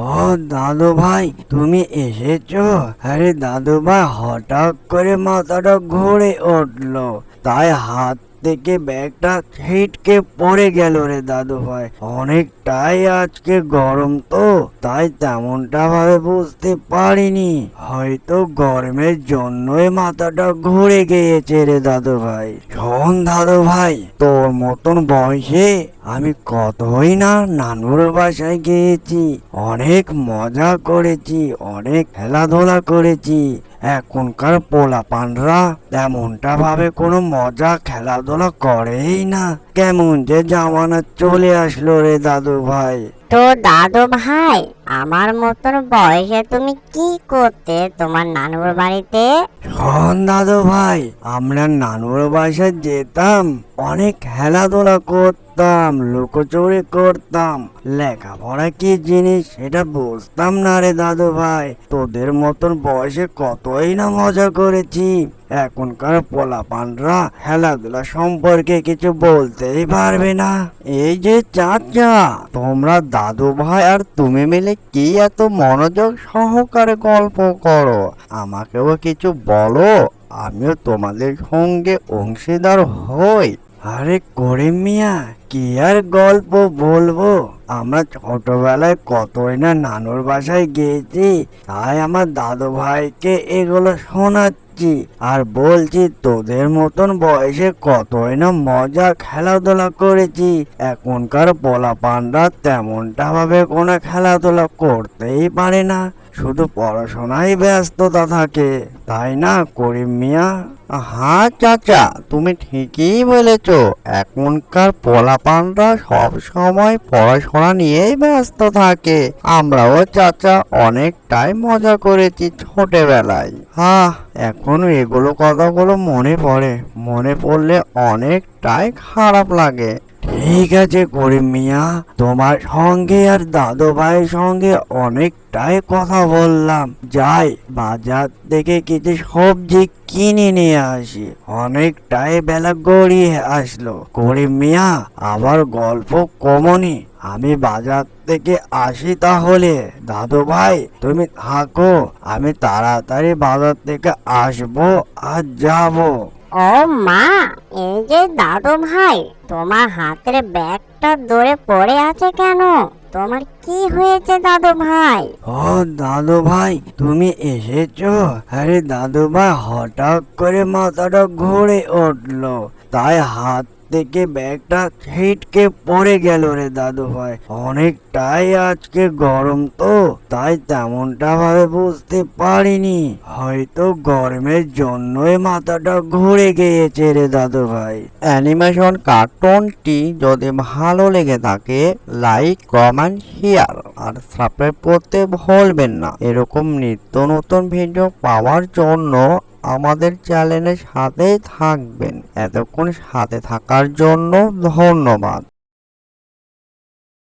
ও দাদু ভাই, তুমি এসেছো? আরে দাদু ভাই, হঠাৎ করে মাথাটা ঘুরে উঠলো, তাই হাত থেকে ব্যাগটা ছিটকে পড়ে গেল রে দাদু ভাই। অনেকটাই আজকে গরম তো, তাই তেমনটা ভাবে বুঝতে পারিনি। হয়তো গরমের জন্যই মাথাটা ঘুরে গিয়েছে রে দাদু ভাই। শোন দাদু ভাই, তোর মতন বয়সে আমি কতই না নানুর বাসায় গিয়েছি, অনেক মজা করেছি, অনেক খেলাধুলা করেছি। এখনকার পোলাপানরা তেমনটা ভাবে কোনো মজা খেলাধুলা করেই না। কেমন যে জামানা চলে আসলো রে দাদু ভাই। তো দাদু ভাই, আমার মতন বয়সে তুমি কি করতে তোমার নানুর বাড়িতে? শোন দাদু ভাই, আমরা নানুর বাসায় যেতাম, অনেক খেলাধুলা করতাম, লুকোচুরি করতাম। লেখাপড়া কি জিনিস সেটা বুঝতাম না রে দাদু ভাই। তোদের মতন বয়সে কতই না মজা করেছি। এখনকার পোলাপানরা খেলাধুলা সম্পর্কে কিছু বলতেই পারবে না। এই যে চাচা, তোমরা দাদু ভাই আর তুমি মিলে কি এত মনোযোগ সহকারে গল্প করো? আমাকেও কিছু বলো, আমিও তোমাদের সঙ্গে অংশীদার হই। আরে করিম মিয়া, কি আর গল্প বলবো? আমরা ছোটবেলায় কতই না নানুর বাসায় গিয়েছি, তাই আমার দাদু ভাইকে এগুলো শোনাচ্ছি আর বলছি তোদের মতন বয়সে কতই না মজা খেলাধুলা করেছি। এখনকার পোলাপানরা তেমনটা ভাবে কোনো খেলাধুলা করতেই পারে না, শুধু পড়াশোনায় ব্যস্ততা থাকে, তাই না করিম মিয়া? হ্যাঁ চাচা, তুমি ঠিকই বলেছ। এখনকার পোলাপানরা সব সময় পড়াশোনা নিয়েই ব্যস্ত থাকে। আমরাও চাচা অনেকটাই মজা করেছি ছোটবেলায়। এখন এগুলো কথাগুলো মনে পড়লে অনেকটাই খারাপ লাগে। ঠিক আছে করিম মিয়া, তোমার সঙ্গে আর দাদু ভাইয়ের সঙ্গে অনেকটাই কথা বললাম, যাই বাজার থেকে কিছু সবজি কিনে নিয়ে আসি। অনেকটাই বেলা গড়িয়ে আসলো। করিম মিয়া, আবার গল্প কমনি, আমি বাজার থেকে আসি তাহলে। দাদু ভাই তুমি থাকো, আমি তাড়াতাড়ি বাজার থেকে আসবো আর যাবো। ও মা, এই যে দাদু ভাই, তোমার হাতের ব্যাগটা ধরে পড়ে আছে কেন? তোমার কি হয়েছে দাদু ভাই? ও দাদু ভাই, তুমি এসেছো? আরে দাদু ভাই, হঠাৎ করে মাথাটা ঘুরে উঠলো, তাই হাত থেকে ব্যাগটা ছিটকে পড়ে গেল রে দাদু ভাই। অনেকটাই আজকে গরম তো, তাই তেমনটা ভাবে বুঝতে পারিনি। হয়তো গরমের জন্যই মাথাটা ঘুরে গিয়েছে রে দাদু ভাই। অ্যানিমেশন কার্টুনটি যদি ভালো লেগে থাকে, লাইক কমেন্ট শেয়ার আর সাবস্ক্রাইব করতে ভুলবেন না। এরকম নিত্য নতুন ভিডিও পাওয়ার জন্য আমাদের চ্যানেলের সাথেই থাকবেন। এতক্ষণ সাথে থাকার জন্য ধন্যবাদ।